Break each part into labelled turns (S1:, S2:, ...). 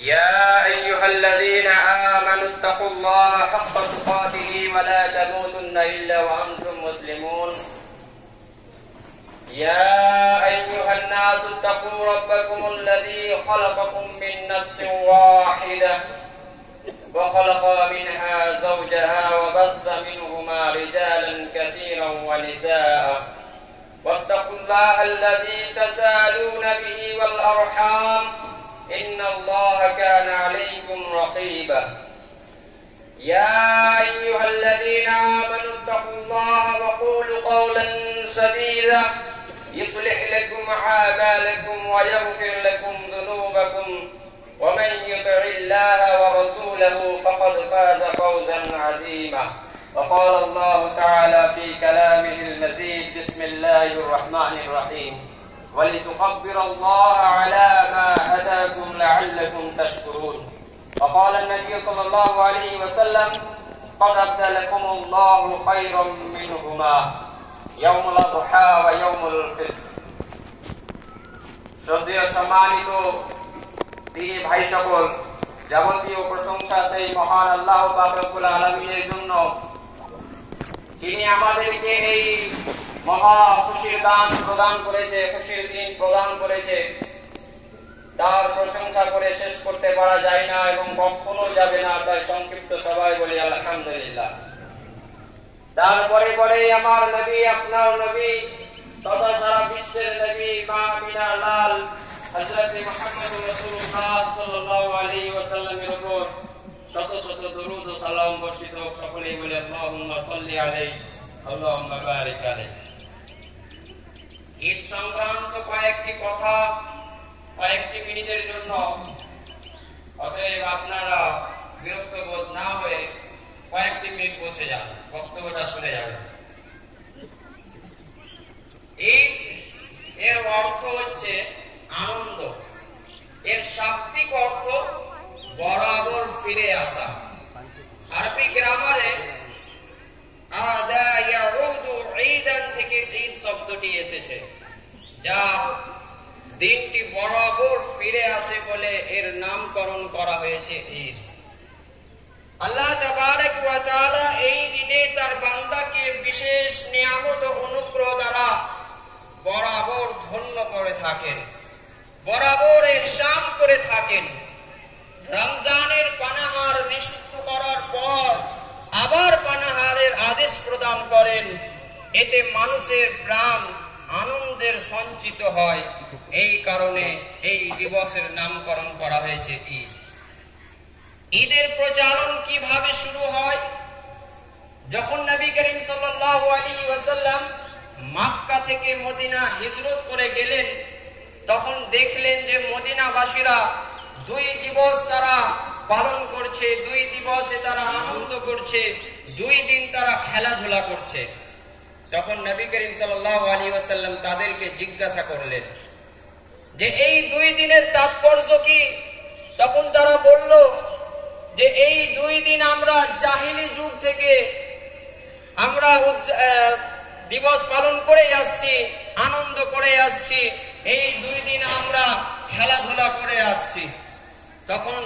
S1: يا أيها الذين آمنوا اتقوا الله حق تقاته ولا تموتن إلا وأنتم مسلمون يا أيها الناس اتقوا ربكم الذي خلقكم من نفس واحدة وخلق منها زوجها وبث منهما رجالا كثيرا ونساء واتقوا الله الذي تساءلون به والأرحام إن الله كان عليكم رقيبا يا أيها الذين آمنوا اتقوا الله وقولوا قولا سديدا يصلح لكم أعمالكم ويغفر لكم ذنوبكم ومن يطع الله ورسوله فقد فاز فوزا عظيما وقال الله تعالى في كلامه المجيد بسم الله الرحمن الرحيم ولتكبر الله على ما هداكم لعلكم تشكرون وقال النبي صلى الله عليه وسلم قد أبدلكم الله خيرا منهما يوم الأضحى ويوم الفطر শ্রদ্ধেয় সম্মানিত দিনী ভাই সকল, যাবতীয় প্রশংসা সেই মহান আল্লাহ পাক রব্বুল আলামিনের জন্য, যিনি আমাদেরকে এই মহা খুশির দান প্রদান করেছে, খুশির দিন প্রদান করেছে। তার প্রশংসা করে শেষ করতে পারা যায় না এবং কখনো যাবে না, তাই সংক্ষিপ্ত সবাই বলি আলহামদুলিল্লাহ। তারপরে পরে আমার নবী, আপনার নবী তথা সারা বিশ্বের নবী মা আমিনার লাল হযরত মুহাম্মদ রাসূলুল্লাহ সাল্লাল্লাহু আলাইহি ওয়াসাল্লামের উপর শত শত দরুদ ও সালাম বর্ষিত হোক। সকলেই বলি আল্লাহুম্মা সাল্লি আলাইহি আল্লাহুম্মা বারিক আলাইহি। ঈদ সংক্রান্ত কয়েকটি কথা কয়েকটি মিনিটের জন্য, অতএব আপনারা বিরক্ত বোধ না হয়ে কয়েকটি মিনিট বসে যান, বক্তব্যটা শুনে যাবেন। ঈদ এর অর্থ হচ্ছে আনন্দ, এর শাব্দিক অর্থ বরাবর ফিরে আসা। আরবি গ্রামারে আদা ইয়াউদু ঈদান থেকে ঈদ শব্দটি এসেছে, যার দিনটি বরাবর ফিরে আসে বলে এর নামকরণ করা হয়েছে ঈদ। আল্লাহ তাবারক ওয়া তাআলা এই দিনে তার বান্দাকে বিশেষ নিয়ামত ও অনুগ্রহ দ্বারা বরাবর ধন্য করে থাকেন, বরাবর ইহসান করে থাকেন। রমজানের পানাহার নিষিদ্ধ করার পর আবার পানাহারের আদেশ প্রদান করেন, এতে মানুষের প্রাণ আনন্দের সঞ্চিত হয়। এই কারণে এই দিবসের নামকরণ করা হয়েছে ঈদ। ঈদের প্রচলন কিভাবে শুরু হয়? যখন নবী করিম সাল্লাল্লাহু আলাইহি ওয়াসাল্লাম মক্কা থেকে মদিনা হিজরত করে গেলেন, তখন দেখলেন যে মদিনাবাসীরা 2 দিবস তারা পালন করছে, 2 দিবসে তারা আনন্দ করছে, 2 দিন তারা খেলাধুলা করছে। তখন নবী করিম সাল্লাল্লাহু আলাইহি ওয়াসাল্লাম তাদেরকে জিজ্ঞাসা করলেন যে এই 2 দিনের তাৎপর্য কি? তখন তারা বলল যে এই 2 দিন আমরা জাহিলি যুগ থেকে আমরা দিবস পালন করে আসছি, আনন্দ করে আসছি, এই 2 দিন আমরা খেলাধুলা করে আসছি। তখন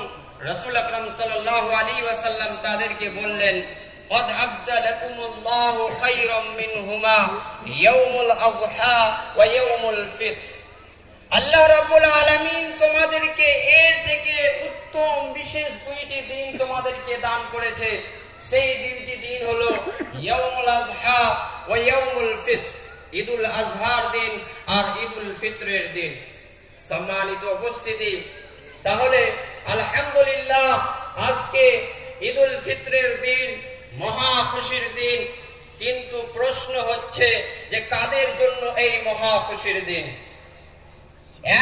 S1: রাসূল আকরাম সাল্লাল্লাহু আলাইহি ওয়াসাল্লাম তাদেরকে বললেন, قد أبدلكم الله خيرا منهما يوم الأضحى ويوم الفطر। আল্লাহ রাব্বুল আলামিন তোমাদেরকে এর থেকে উত্তম বিশেষ 2টি দিন তোমাদেরকে দান করেছে। সেই দুইটি দিন হলো ইয়াউমুল আযহা ওয়া ইয়াউমুল ফিতর, ঈদুল আযহার দিন আর ঈদুল ফিতরের দিন। সম্মানিত উপস্থিতি, তাহলে আলহামদুলিল্লাহ আজকে ঈদুল ফিতরের দিন, মহা খুশির দিন। কিন্তু প্রশ্ন হচ্ছে যে কাদের জন্য এই মহা খুশির দিন?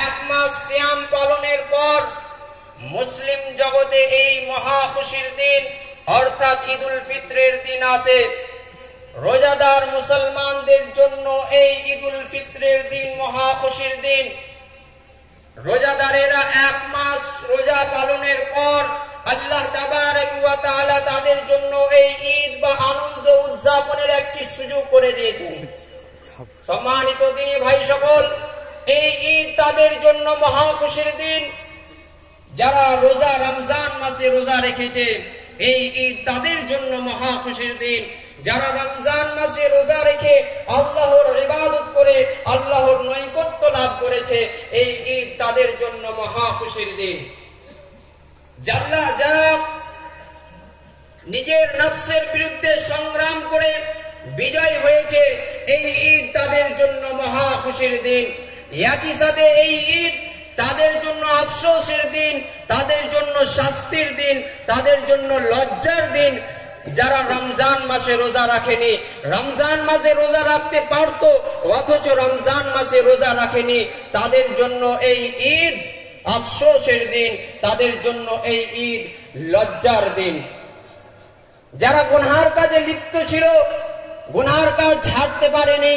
S1: 1 মাস সিয়াম পালনের পর মুসলিম জগতে এই মহা খুশির দিন অর্থাৎ ঈদুল ফিতরের দিন আসে। রোজাদার মুসলমানদের জন্য এই ঈদুল ফিতরের দিন মহা খুশির দিন। রোজাদারেরা 1 মাস রোজা পালনের পর আল্লাহ তাবারক ওয়া তাআলা তাদের জন্য এই ঈদ বা আনন্দ উদযাপনের একটি সুযোগ করে দিয়েছেন। সম্মানিত দিনী ভাই সকল, এই ঈদ তাদের জন্য মহা খুশির দিন। যারা রোজা রমজান মাসে রোজা রেখেছে এই ঈদ তাদের জন্য মহা খুশির দিন। যারা রমজান মাসে রোজা রেখে আল্লাহর ইবাদত করে আল্লাহর নৈকট্য লাভ করেছে এই ঈদ তাদের জন্য মহা খুশির দিন। যারা নিজের নফসের বিরুদ্ধে সংগ্রাম করে বিজয় হয়েছে এই ঈদ তাদের জন্য মহা খুশির দিন। একই সাথে এই ঈদ তাদের জন্য আফসোসের দিন, তাদের জন্য শাস্তির দিন, তাদের জন্য লজ্জার দিন। যারা রমজান মাসে রোজা রাখেনি, রমজান মাসে রোজা রাখতে পারতো অথচ রমজান মাসে রোজা রাখেনি, তাদের জন্য এই ঈদ আফসোসের দিন, তাদের জন্য এই ঈদ লজ্জার দিন। যারা গুনাহের কাজে লিপ্ত ছিল, গুনাহের কাজ ছাড়তে পারেনি,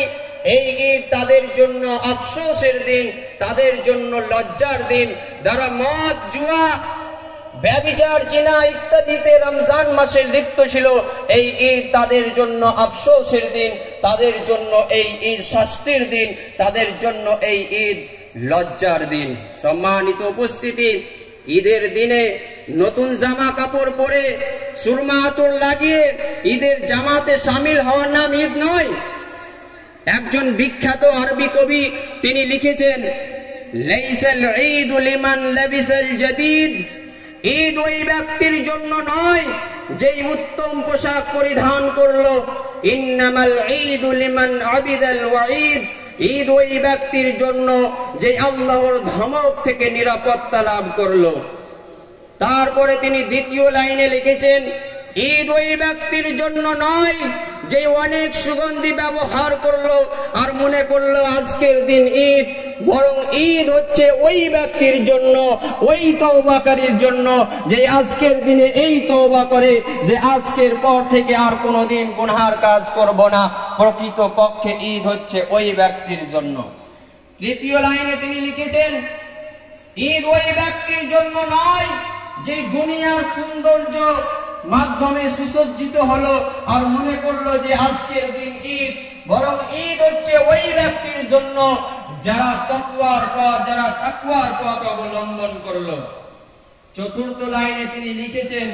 S1: এই ঈদ তাদের জন্য আফসোসের দিন, তাদের জন্য লজ্জার দিন। যারা মদ, জুয়া, ব্যভিচার, জিনা ইত্যাদিতে রমজান মাসে লিপ্ত ছিল এই ঈদ তাদের জন্য আফসোসের দিন, তাদের জন্য এই ঈদ শাস্তির দিন, তাদের জন্য এই ঈদ লজ্জার দিন। সম্মানিত উপস্থিতি, ঈদের দিনে নতুন জামা কাপড় পরে সুরমা আতর লাগিয়ে ঈদের জামাতে শামিল হওয়ার নাম ঈদ নয়। একজন বিখ্যাত আরবি কবি তিনি লিখেছেন, লাইসাল ঈদু লিমান লাবিসাল জাদীদ, ঈদ ওই ব্যক্তির জন্য নয় যেই উত্তম পোশাক পরিধান করলো, ইন্নামাল ঈদু লিমান আবিদাল ওয়াঈদ, ঈদ ওই ব্যক্তির জন্য যে আল্লাহর ধমক থেকে নিরাপত্তা লাভ করলো। তারপরে তিনি দ্বিতীয় লাইনে লিখেছেন, ঈদ ওই ব্যক্তির জন্য নয় যে অনেক সুগন্ধি ব্যবহার করলো আর মনে করলো আজকের দিন ঈদ, বরং ঈদ হচ্ছে ওই ব্যক্তির জন্য, ওই তওবাকারীর জন্য যে আজকের দিনে এই তওবা করে যে আজকের পর থেকে আর কোনোদিন গুনাহের কাজ করব না। প্রকৃত পক্ষে ঈদ হচ্ছে ওই ব্যক্তির জন্য। তৃতীয় লাইনে তিনি লিখেছেন, ঈদ ওই ব্যক্তির জন্য নয় যে দুনিয়ার সৌন্দর্য মাধ্যমে সুসজ্জিত হলো আর মনে করলো যে আজকের দিন ঈদ, বরং ঈদ হচ্ছে ওই ব্যক্তির জন্য যারা তাকওয়ার পথ অবলম্বন করলো। চতুর্থ লাইনে তিনি লিখেছেন,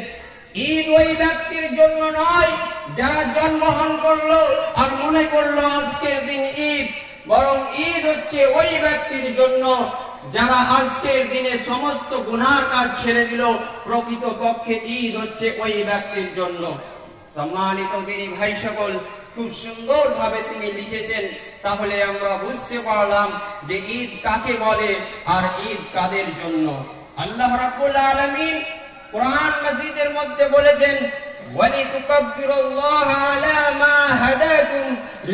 S1: ঈদ ওই ব্যক্তির জন্য নয় যারা জন্মগ্রহণ করলো আর মনে করলো আজকের দিন ঈদ, বরং ঈদ হচ্ছে ওই ব্যক্তির জন্য যারা আজকের দিনে সমস্ত গুনার কাজ ছেড়ে দিল। প্রকৃত পক্ষে ঈদ হচ্ছে ওই ব্যক্তির জন্য। সম্মানিত দিনী ভাই সকল, খুব সুন্দর ভাবে তিনি লিখেছেন। তাহলে আমরা বুঝতে পারলাম যে ঈদ কাকে বলে আর ঈদ কাদের জন্য। আল্লাহ রাব্বুল আলামিন কোরআন মাজিদের মধ্যে বলেছেন, ওয়ালিতুকাব্বিরুল্লাহ আলা মা হাদাকুম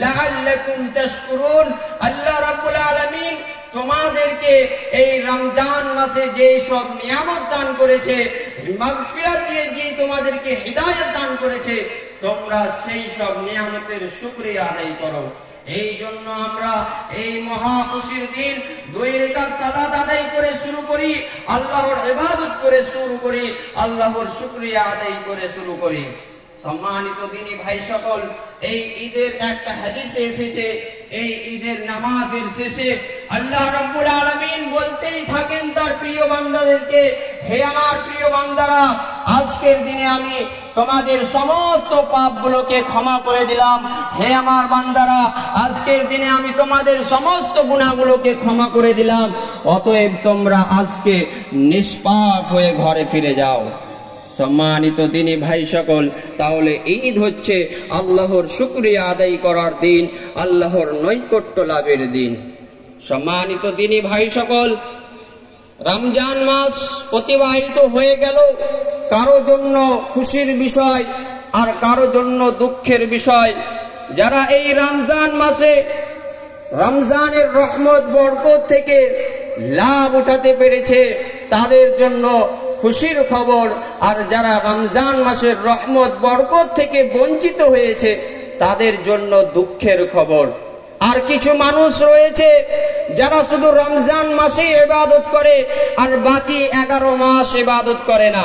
S1: লাআল্লাকুম তাশকুরুন। আল্লাহ রাব্বুল আলামিন তোমাদেরকে এই রমজান মাসে যে সব নিয়ামত দান করেছে, মাগফিরাত দিয়ে যে তোমাদেরকে হিদায়াত দান করেছে, তোমরা সেই সব নিয়ামতের শুকরিয়া আদায় করো। এই জন্য আমরা এই মহা খুশির দিন 2 রাকাত সালাত আদায় করে শুরু করি, আল্লাহর ইবাদত করে শুরু করি, আল্লাহর শুকরিয়া আদায় করে শুরু করি। সম্মানিত দিনী ভাই সকল, এই ঈদের একটা হাদিসে এসেছে, এই ঈদের নামাজের শেষে আল্লাহ রাব্বুল আলামিন বলতেই থাকেন তার প্রিয় বান্দাদেরকে, হে আমার প্রিয় বান্দারা, আজকের দিনে আমি তোমাদের সমস্ত পাপগুলোকে ক্ষমা করে দিলাম। হে আমার বান্দারা, আজকের দিনে আমি তোমাদের সমস্ত গুনাহগুলোকে ক্ষমা করে দিলাম। অতএব তোমরা আজকে নিষ্পাপ হয়ে ঘরে ফিরে যাও। সম্মানিত দিনী ভাই সকল, তাহলে ঈদ হচ্ছে আল্লাহর শুকরিয়া আদায় করার দিন, আল্লাহর নৈকট্য লাভের দিন। সম্মানিত দিনী ভাই সকল, রমজান মাস অতিবাহিত হয়ে গেল, কারো জন্য খুশির বিষয় আর কারো জন্য দুঃখের বিষয়। যারা এই রমজান মাসে রমজানের রহমত বরকত থেকে লাভ উঠাতে পেরেছে তাদের জন্য খুশির খবর, আর যারা রমজান মাসের রহমত বরকত থেকে বঞ্চিত হয়েছে তাদের জন্য দুঃখের খবর। আর কিছু মানুষ রয়েছে যারা শুধু রমজান মাসে ইবাদত করে আর বাকি 11 মাস ইবাদত করে না।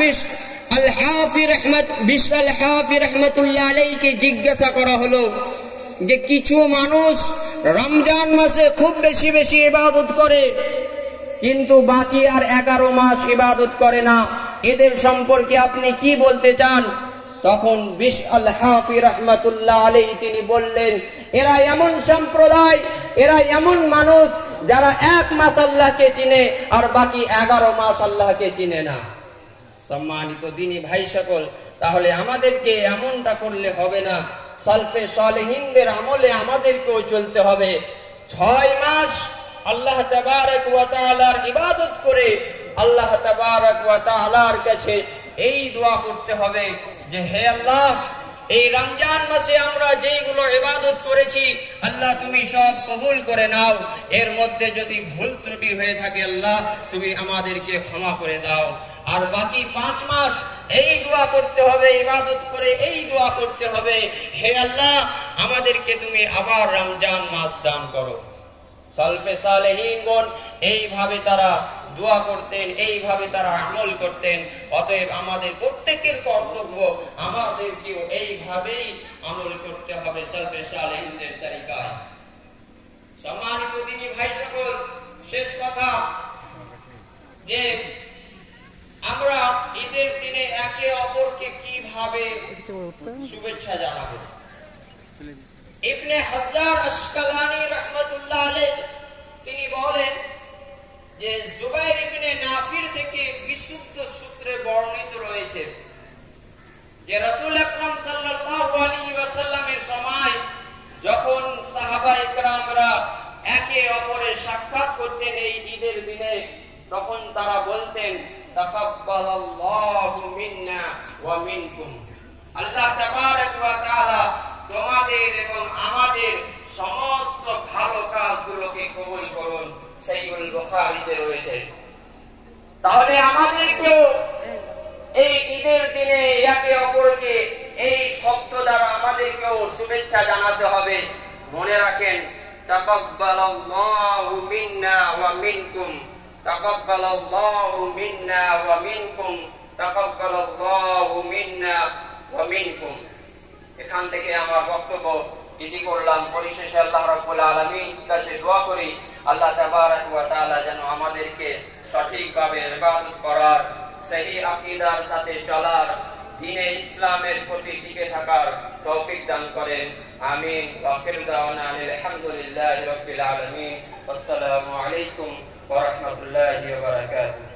S1: বিশর আল হাফি রহমাতুল্লাহ আলাইহিকে জিজ্ঞাসা করা হলো যে কিছু মানুষ রমজান মাসে খুব বেশি বেশি ইবাদত করে, কিন্তু বাকি আর 11 মাস ইবাদত করে না, এদের সম্পর্কে আপনি কি বলতে চান? তখন বিশর আল হাফি রাহমাতুল্লাহ আলাইহি তিনি বললেন, এরা এমন সম্প্রদায়, এরা এমন মানুষ যারা 1 মাস আল্লাহকে চিনে আর বাকি 11 মাস আল্লাহকে চিনে না। সম্মানিত দিনী ভাই সকল, তাহলে আমাদেরকে এমনটা করলে হবে না, সালফে সালেহিনদের আমলে আমাদেরকেও চলতে হবে। 6 মাস আল্লাহ তাবারক ওয়া তাআলার ইবাদত করে আল্লাহ তাবারক ওয়া তাআলার কাছে এই দোয়া করতে হবে যে হে আল্লাহ, এই রমজান মাসে আমরা যেইগুলো ইবাদত করেছি আল্লাহ তুমি সব কবুল করে নাও। এর মধ্যে যদি ভুল ত্রুটি হয়ে থাকে আল্লাহ তুমি আমাদেরকে ক্ষমা করে দাও। আর বাকি 5 মাস এই দোয়া করতে হবে, ইবাদত করে এই দোয়া করতে হবে, হে আল্লাহ আমাদেরকে তুমি আবার রমজান মাস দান করো। সালফে সালেহিনগণ এইভাবে তারা দোয়া করতেন, এইভাবে তারা আমল করতেন। অতএব আমাদের প্রত্যেকের কর্তব্য আমাদেরকেও এইভাবেই আমল করতে হবে সালফে সালেহিনদের তরিকায়। সম্মানিত দিনী ভাই সকল, শেষ কথা যে আমরা ঈদের দিনে একে অপরকে কিভাবে শুভেচ্ছা জানাবো। ইবনে হাজার আসকালানী রাহমাতুল্লাহ আলাইহি তিনি বলেন যে জুবাইর ইবনে নাফির থেকে বিশুদ্ধ সূত্রে বর্ণিত রয়েছে যে রাসূল আকরাম সাল্লাল্লাহু আলাইহি ওয়াসাল্লামের সময় যখন সাহাবায়ে কেরামরা একে অপরের সাক্ষাৎ করতেন এই ঈদের দিনে, তখন তারা বলতেন তাকাব্বালাল্লাহু মিন্না ওয়া মিনকুম, আল্লাহ তাবারক ওয়া তাআলা তোমাদের এবং আমাদের সমস্ত ভালো কাজগুলোকে কবুল করুন। সহিহুল বুখারীতে রয়েছে। তাহলে আমাদেরকেও এই ঈদের দিনে একে অপরকে এই শব্দ দ্বারা আমাদেরকেও শুভেচ্ছা জানাতে হবে। মনে রাখেন, তাকাব্বালাল্লাহু মিন্না ওয়া মিনকুম, তাকাব্বালাল্লাহু মিন্না ওয়া মিনকুম, তাকাব্বালাল্লাহু মিন্না ওয়া মিনকুম। এখান থেকে আমার বক্তব্য ইতি করলাম। পরিশেষে আল্লাহ রাব্বুল আলামিন কাছে দোয়া করি আল্লাহ তাবারক ওয়া তাআলা যেন আমাদেরকে সঠিকভাবে ইবাদত করার, সহি আকীদার সাথে চলার, দ্বীনে ইসলামের প্রতি টিকে থাকার তৌফিক দান করেন। আমিন। ওয়া আখিরু দাওয়ানা আলহামদুলিল্লাহি রাব্বিল আলামিন। আসসালামু আলাইকুম ওয়া রাহমাতুল্লাহি ওয়া বারাকাতুহু।